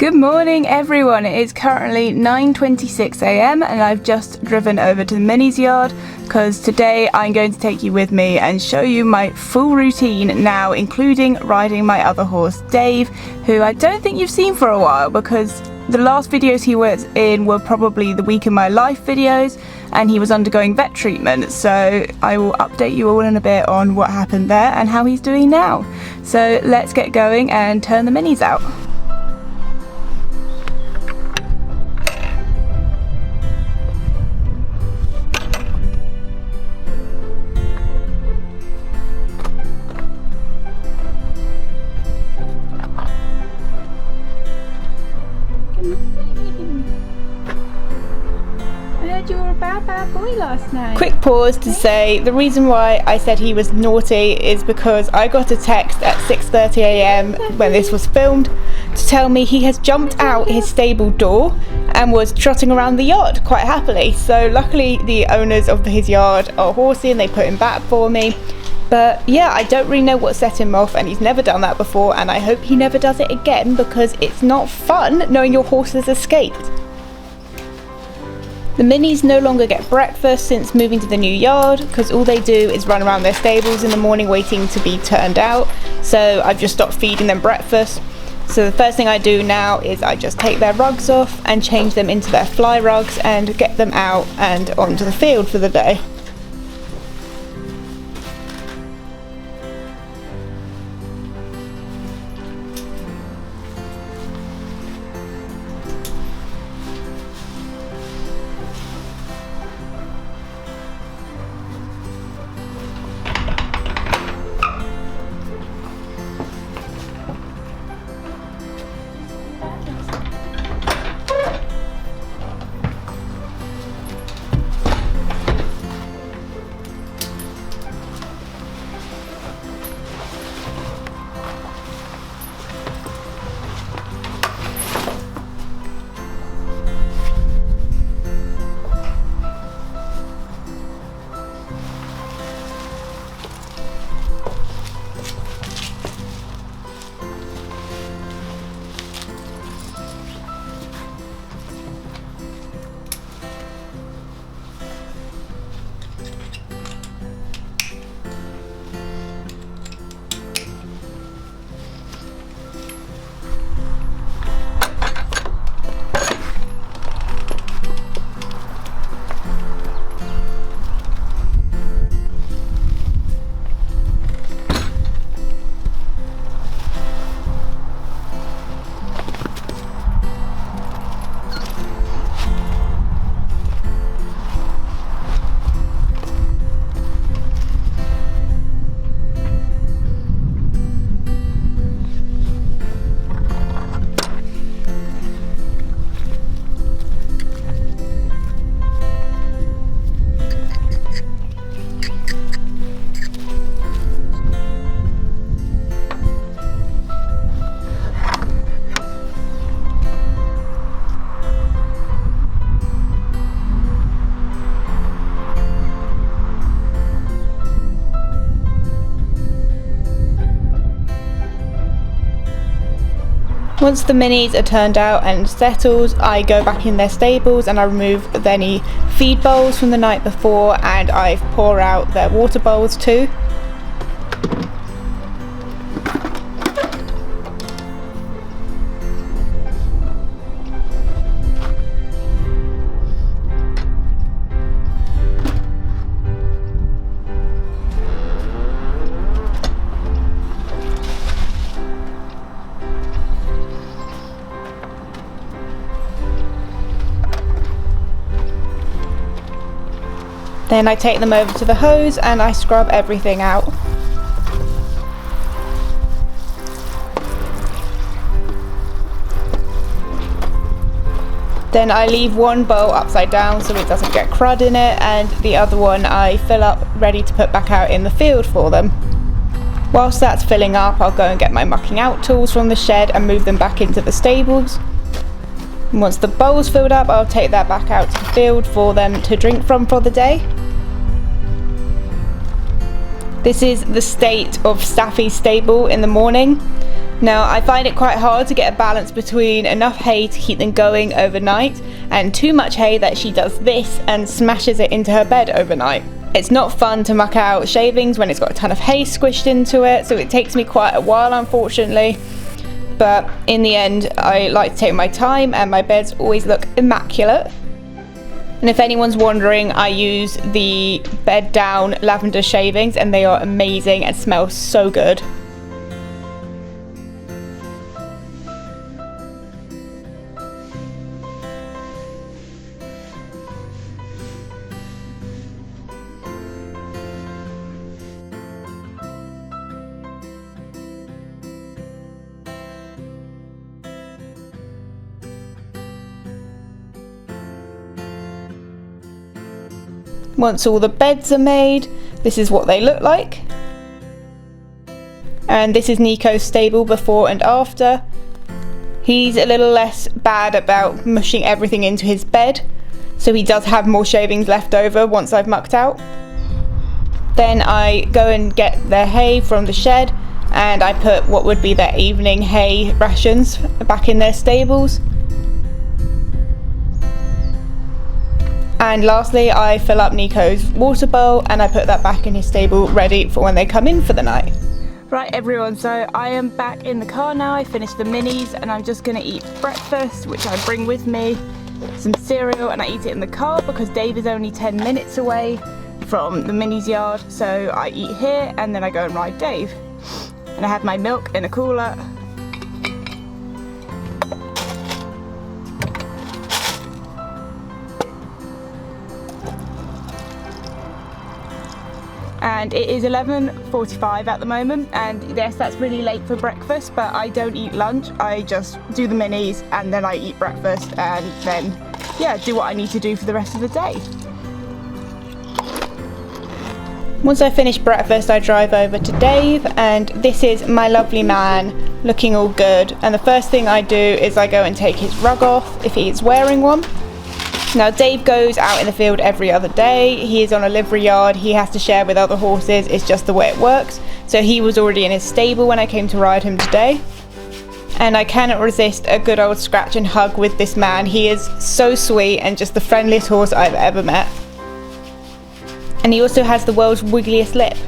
Good morning everyone, it is currently 9:26 a.m. and I've just driven over to the Minis yard because today I'm going to take you with me and show you my full routine now, including riding my other horse Dave, who I don't think you've seen for a while because the last videos he was in were probably the week in my life videos and he was undergoing vet treatment, so I will update you all in a bit on what happened there and how he's doing now. So let's get going and turn the Minis out. You were a bad boy last night. Quick pause to say the reason why I said he was naughty is because I got a text at 6:30 a.m. when this was filmed to tell me he has jumped out his stable door and was trotting around the yard quite happily. So luckily the owners of his yard are horsey and they put him back for me. But yeah, I don't really know what set him off and he's never done that before, and I hope he never does it again because it's not fun knowing your horse has escaped. The Minis no longer get breakfast since moving to the new yard because all they do is run around their stables in the morning waiting to be turned out, so I've just stopped feeding them breakfast. So the first thing I do now is I just take their rugs off and change them into their fly rugs and get them out and onto the field for the day. Once the Minis are turned out and settled, I go back in their stables and I remove any feed bowls from the night before, and I pour out their water bowls too. Then I take them over to the hose and I scrub everything out. Then I leave one bowl upside down so it doesn't get crud in it, and the other one I fill up ready to put back out in the field for them. Whilst that's filling up, I'll go and get my mucking out tools from the shed and move them back into the stables. And once the bowl's filled up, I'll take that back out to the field for them to drink from for the day. This is the state of Staffy's stable in the morning. Now I find it quite hard to get a balance between enough hay to keep them going overnight and too much hay that she does this and smashes it into her bed overnight. It's not fun to muck out shavings when it's got a ton of hay squished into it, so it takes me quite a while, unfortunately. But in the end, I like to take my time and my beds always look immaculate. And if anyone's wondering, I use the bed down lavender shavings and they are amazing and smell so good. Once all the beds are made, this is what they look like. And this is Nico's stable before and after. He's a little less bad about mushing everything into his bed, so he does have more shavings left over once I've mucked out. Then I go and get their hay from the shed, and I put what would be their evening hay rations back in their stables. And lastly, I fill up Nico's water bowl and I put that back in his stable ready for when they come in for the night. Right everyone, so I am back in the car now. I finished the minis and I'm just going to eat breakfast, which I bring with me. Some cereal, and I eat it in the car because Dave is only 10 minutes away from the minis yard. So I eat here and then I go and ride Dave. And I have my milk in a cooler. And it is 11:45 at the moment, and yes, that's really late for breakfast, but I don't eat lunch. I just do the minis and then I eat breakfast and then, yeah, do what I need to do for the rest of the day. Once I finish breakfast, I drive over to Dave, and this is my lovely man looking all good. And the first thing I do is I go and take his rug off if he is wearing one. Now Dave goes out in the field every other day. He is on a livery yard. He has to share with other horses. It's just the way it works. So he was already in his stable when I came to ride him today. And I cannot resist a good old scratch and hug with this man. He is so sweet and just the friendliest horse I've ever met. And he also has the world's wiggliest lip.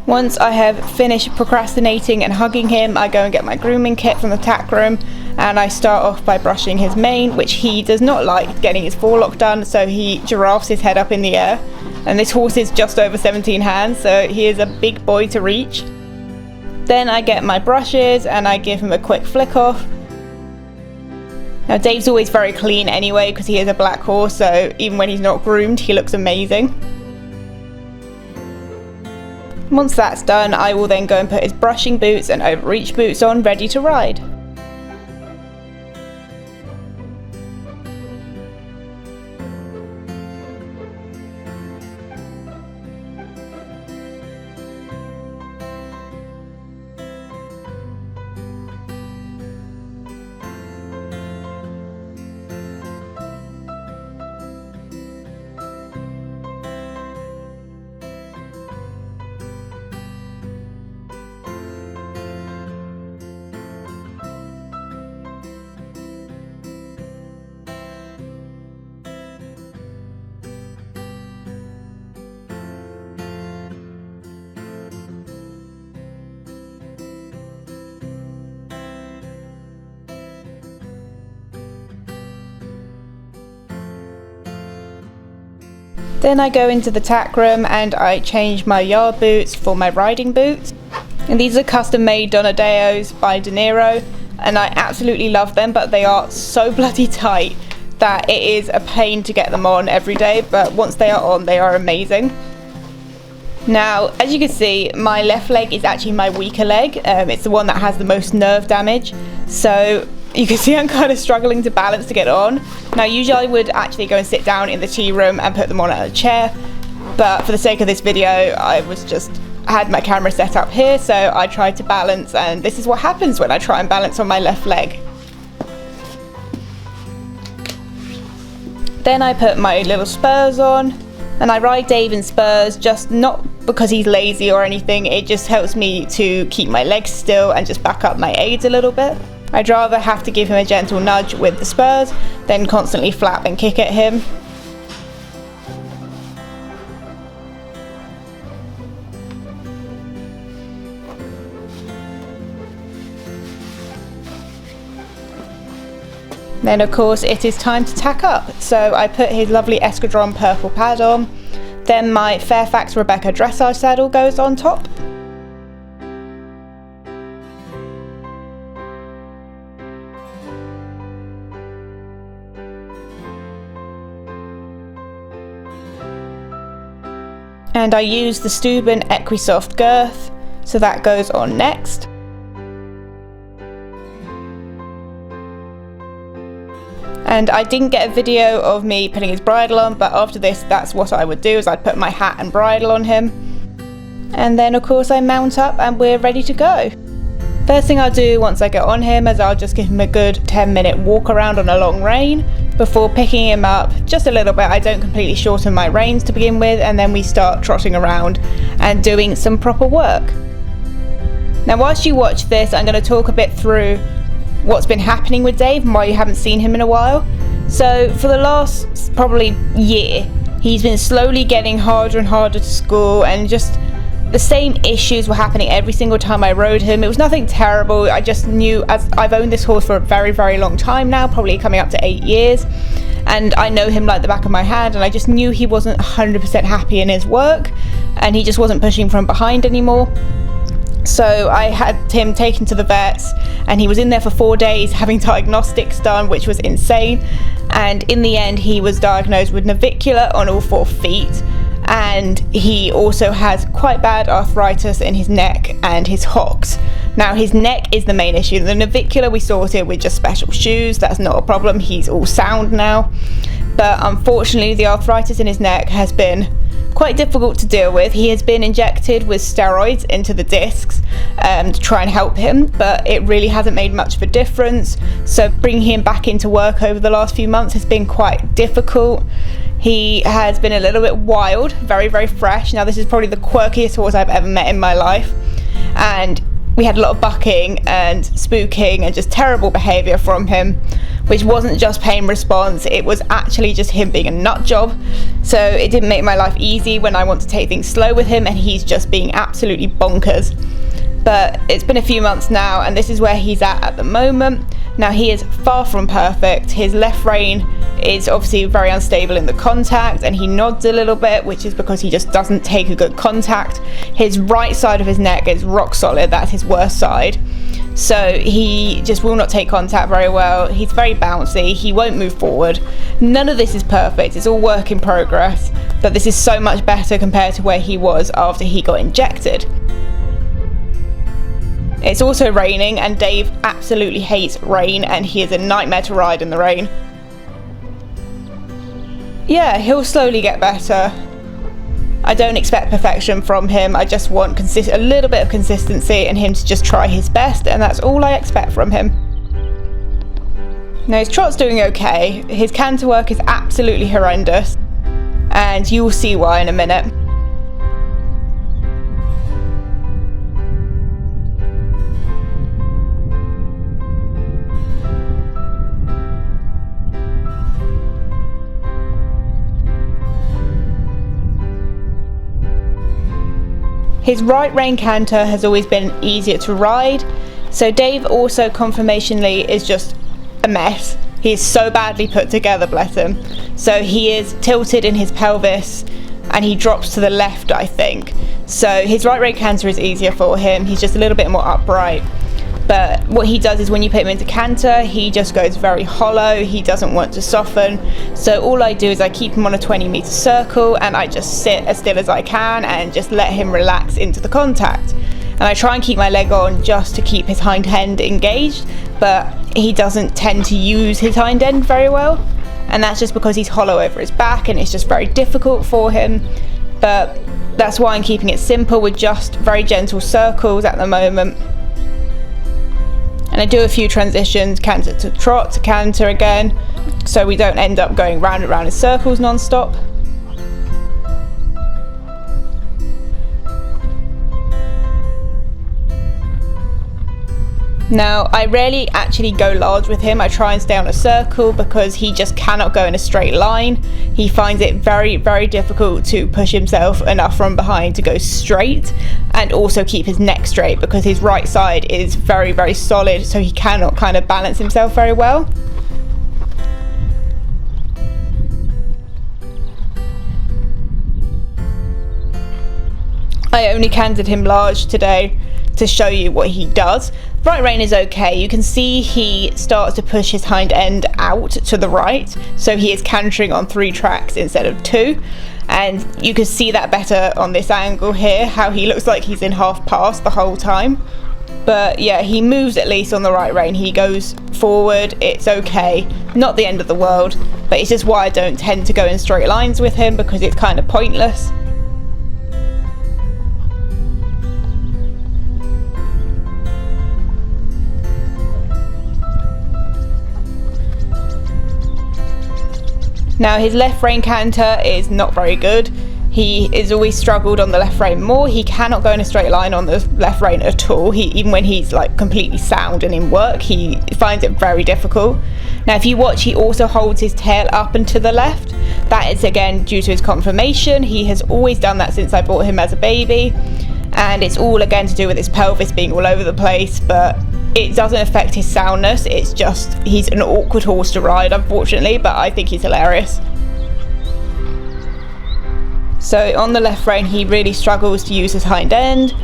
Once I have finished procrastinating and hugging him, I go and get my grooming kit from the tack room, and I start off by brushing his mane, which he does not like getting his forelock done, so he giraffes his head up in the air. And this horse is just over 17 hands, so he is a big boy to reach. Then I get my brushes and I give him a quick flick off. Now Dave's always very clean anyway because he is a black horse, so even when he's not groomed, he looks amazing. Once that's done, I will then go and put his brushing boots and overreach boots on, ready to ride. Then I go into the tack room and I change my yard boots for my riding boots. And these are custom made Donadeos by De Niro, and I absolutely love them, but they are so bloody tight that it is a pain to get them on every day, but once they are on, they are amazing. Now, as you can see, my left leg is actually my weaker leg. It's the one that has the most nerve damage. So you can see I'm kind of struggling to balance to get on. Now, usually I would actually go and sit down in the tea room and put them on a chair. But for the sake of this video, I had my camera set up here, so I tried to balance, and this is what happens when I try and balance on my left leg. Then I put my little spurs on, And I ride Dave in spurs, just not because he's lazy or anything, it just helps me to keep my legs still and just back up my aids a little bit. I'd rather have to give him a gentle nudge with the spurs than constantly flap and kick at him. Then of course it is time to tack up, so I put his lovely Escadron purple pad on, then my Fairfax Rebecca dressage saddle goes on top. And I use the Steuben Equisoft girth, so that goes on next. And I didn't get a video of me putting his bridle on, but after this that's what I would do, is I'd put my hat and bridle on him. And then of course I mount up and we're ready to go. First thing I'll do once I get on him is I'll just give him a good 10-minute walk around on a long rein before picking him up just a little bit. I don't completely shorten my reins to begin with, and then we start trotting around and doing some proper work. Now whilst you watch this, I'm going to talk a bit through what's been happening with Dave and why you haven't seen him in a while. So for the last probably year, he's been slowly getting harder and harder to school, and just the same issues were happening every single time I rode him. It was nothing terrible. I just knew, as I've owned this horse for a very, very long time now, probably coming up to 8 years, and I know him like the back of my hand, and I just knew he wasn't 100% happy in his work and he just wasn't pushing from behind anymore. So I had him taken to the vets, and he was in there for 4 days having diagnostics done, which was insane. And in the end he was diagnosed with navicular on all 4 feet, and he also has quite bad arthritis in his neck and his hocks. Now his neck is the main issue. The navicular we sorted with just special shoes, that's not a problem, he's all sound now. But unfortunately the arthritis in his neck has been quite difficult to deal with. He has been injected with steroids into the discs to try and help him, but it really hasn't made much of a difference. So bringing him back into work over the last few months has been quite difficult. He has been a little bit wild, very, very fresh. Now this is probably the quirkiest horse I've ever met in my life, and we had a lot of bucking and spooking and just terrible behaviour from him, which wasn't just pain response, it was actually just him being a nut job. So it didn't make my life easy when I want to take things slow with him, and he's just being absolutely bonkers. But it's been a few months now, and this is where he's at the moment. Now he is far from perfect. His left rein is obviously very unstable in the contact, and he nods a little bit, which is because he just doesn't take a good contact. His right side of his neck is rock solid, that's his worst side. So he just will not take contact very well. He's very bouncy, he won't move forward. None of this is perfect, it's all work in progress, but this is so much better compared to where he was after he got injected. It's also raining, and Dave absolutely hates rain, and he is a nightmare to ride in the rain. Yeah, he'll slowly get better. I don't expect perfection from him, I just want a little bit of consistency and him to just try his best, and that's all I expect from him. Now his trot's doing okay, his canter work is absolutely horrendous, and you will see why in a minute. His right rein canter has always been easier to ride, so Dave also conformationally is just a mess. He is so badly put together, bless him. So he is tilted in his pelvis and he drops to the left, I think. So his right rein canter is easier for him, he's just a little bit more upright. But what he does is when you put him into canter, he just goes very hollow, he doesn't want to soften. So all I do is I keep him on a 20-meter circle, and I just sit as still as I can and just let him relax into the contact. And I try and keep my leg on just to keep his hind end engaged, but he doesn't tend to use his hind end very well. And that's just because he's hollow over his back and it's just very difficult for him. But that's why I'm keeping it simple with just very gentle circles at the moment. And I do a few transitions, canter to trot to canter again, so we don't end up going round and round in circles non-stop. Now, I rarely actually go large with him. I try and stay on a circle because he just cannot go in a straight line. He finds it very, very difficult to push himself enough from behind to go straight and also keep his neck straight because his right side is very, very solid, so he cannot kind of balance himself very well. I only cantered him large today to show you what he does. Right rein is okay. You can see he starts to push his hind end out to the right, so he is cantering on 3 tracks instead of 2, and you can see that better on this angle here, how he looks like he's in half pass the whole time. But yeah, he moves at least on the right rein. He goes forward, it's okay, not the end of the world, but it's just why I don't tend to go in straight lines with him, because it's kind of pointless. Now, his left rein canter is not very good. He is always struggled on the left rein more. He cannot go in a straight line on the left rein at all. Even when he's like completely sound and in work, he finds it very difficult. Now, if you watch, he also holds his tail up and to the left. That is again due to his conformation. He has always done that since I bought him as a baby. And it's all again to do with his pelvis being all over the place, but it doesn't affect his soundness. It's just he's an awkward horse to ride, unfortunately, but I think he's hilarious. So on the left rein, he really struggles to use his hind end,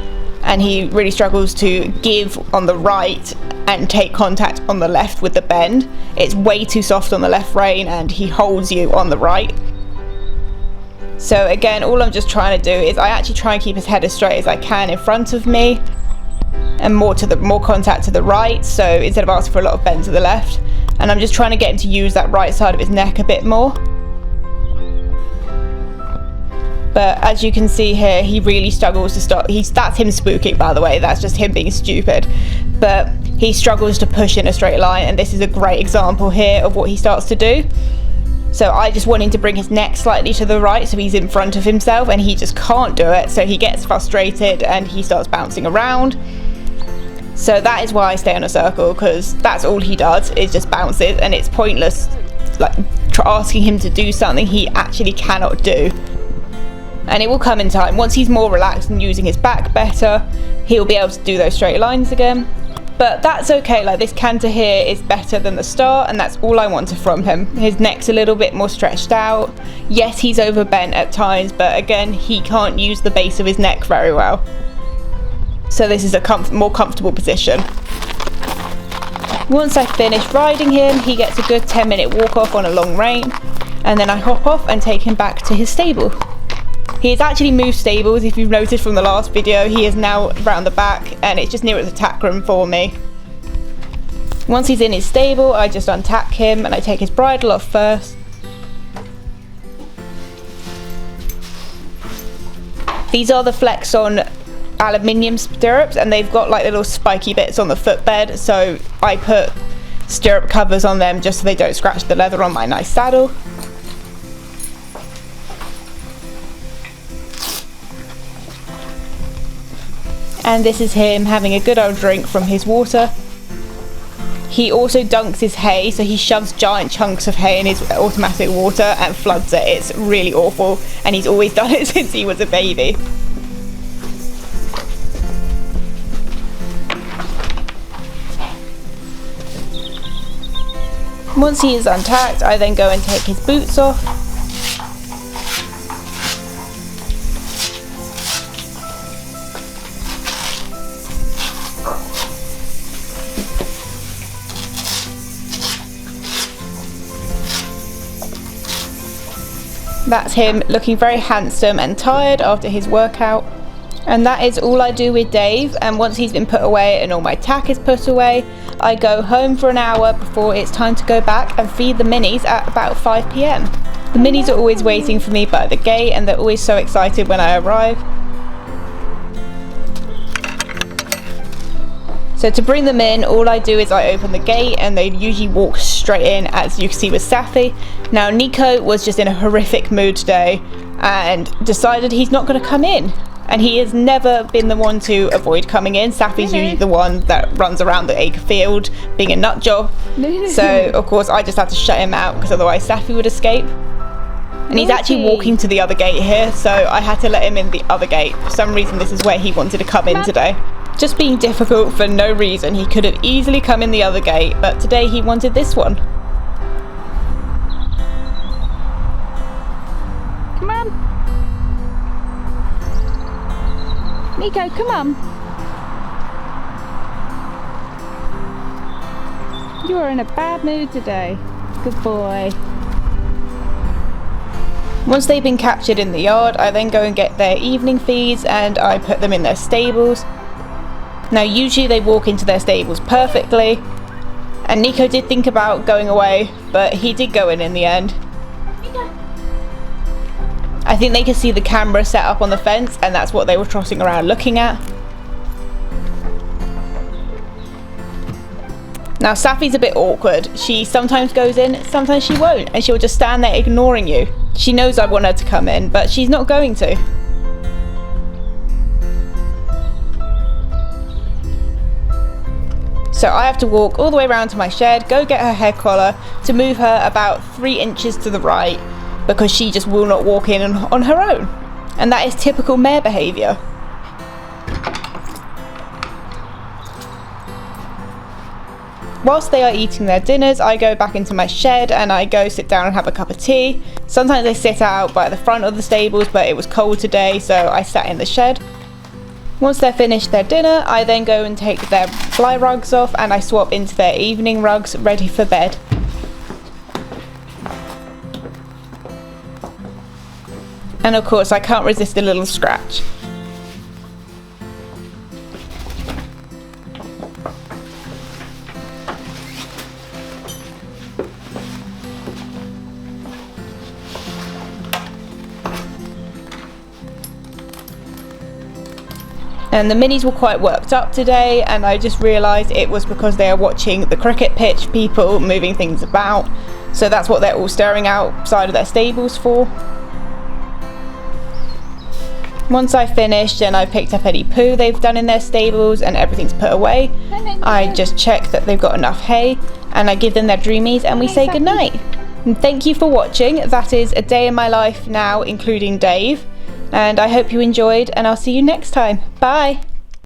and he really struggles to give on the right and take contact on the left with the bend. It's way too soft on the left rein, and he holds you on the right. So again, all I'm just trying to do is I actually try and keep his head as straight as I can in front of me, and more contact to the right, so instead of asking for a lot of bend to the left, and I'm just trying to get him to use that right side of his neck a bit more. But as you can see here, he really struggles to stop. That's him spooking, by the way, that's just him being stupid, but he struggles to push in a straight line, and this is a great example here of what he starts to do. So I just want him to bring his neck slightly to the right so he's in front of himself, and he just can't do it, so he gets frustrated and he starts bouncing around. So that is why I stay on a circle, because that's all he does, is just bounces, and it's pointless like asking him to do something he actually cannot do. And it will come in time. Once he's more relaxed and using his back better, he'll be able to do those straight lines again. But that's okay, like this canter here is better than the start, and that's all I wanted from him. His neck's a little bit more stretched out. Yes, he's overbent at times, but again, he can't use the base of his neck very well. So this is a more comfortable position. Once I finish riding him, he gets a good 10-minute walk off on a long rein, and then I hop off and take him back to his stable. He has actually moved stables. If you've noticed from the last video, he is now round the back, and it's just near the tack room for me. Once he's in his stable, I just untack him and I take his bridle off first. These are the Flex on aluminium stirrups, and they've got like little spiky bits on the footbed, so I put stirrup covers on them just so they don't scratch the leather on my nice saddle. And this is him having a good old drink from his water. He also dunks his hay, so he shoves giant chunks of hay in his automatic water and floods it. It's really awful, and he's always done it since he was a baby. Once he is untacked, I then go and take his boots off. That's him looking very handsome and tired after his workout. And that is all I do with Dave, and once he's been put away and all my tack is put away, I go home for an hour before it's time to go back and feed the minis at about 5 PM. The minis are always waiting for me by the gate, and they're always so excited when I arrive. So to bring them in, all I do is I open the gate and they usually walk straight in, as you can see with Safi. Now Nico was just in a horrific mood today and decided he's not going to come in. And he has never been the one to avoid coming in. Sappy's usually the one that runs around the acre field being a nut job. So of course I just had to shut him out because otherwise Sappy would escape. And he's actually walking to the other gate here, so I had to let him in the other gate. For some reason this is where he wanted to come in today. Just being difficult for no reason. He could have easily come in the other gate, but today he wanted this one. Come on. Nico, come on. You are in a bad mood today. Good boy. Once they've been captured in the yard, I then go and get their evening feeds and I put them in their stables. Now usually they walk into their stables perfectly, and Nico did think about going away, but he did go in the end. I think they could see the camera set up on the fence and that's what they were trotting around looking at. Now Sappy's a bit awkward. She sometimes goes in, sometimes she won't, and she'll just stand there ignoring you. She knows I want her to come in, but she's not going to. So I have to walk all the way around to my shed, go get her hair collar to move her about 3 inches to the right because she just will not walk in on her own. And that is typical mare behaviour. Whilst they are eating their dinners, I go back into my shed and I go sit down and have a cup of tea. Sometimes they sit out by the front of the stables, but it was cold today, so I sat in the shed. Once they're finished their dinner, I then go and take their fly rugs off and I swap into their evening rugs ready for bed. And of course I can't resist a little scratch. And the minis were quite worked up today, and I just realised it was because they are watching the cricket pitch, people moving things about. So that's what they're all staring outside of their stables for. Once I finished and I picked up any poo they've done in their stables and everything's put away, I just check that they've got enough hay and I give them their dreamies and we say goodnight. And thank you for watching. That is a day in my life now, including Dave. And I hope you enjoyed, and I'll see you next time. Bye!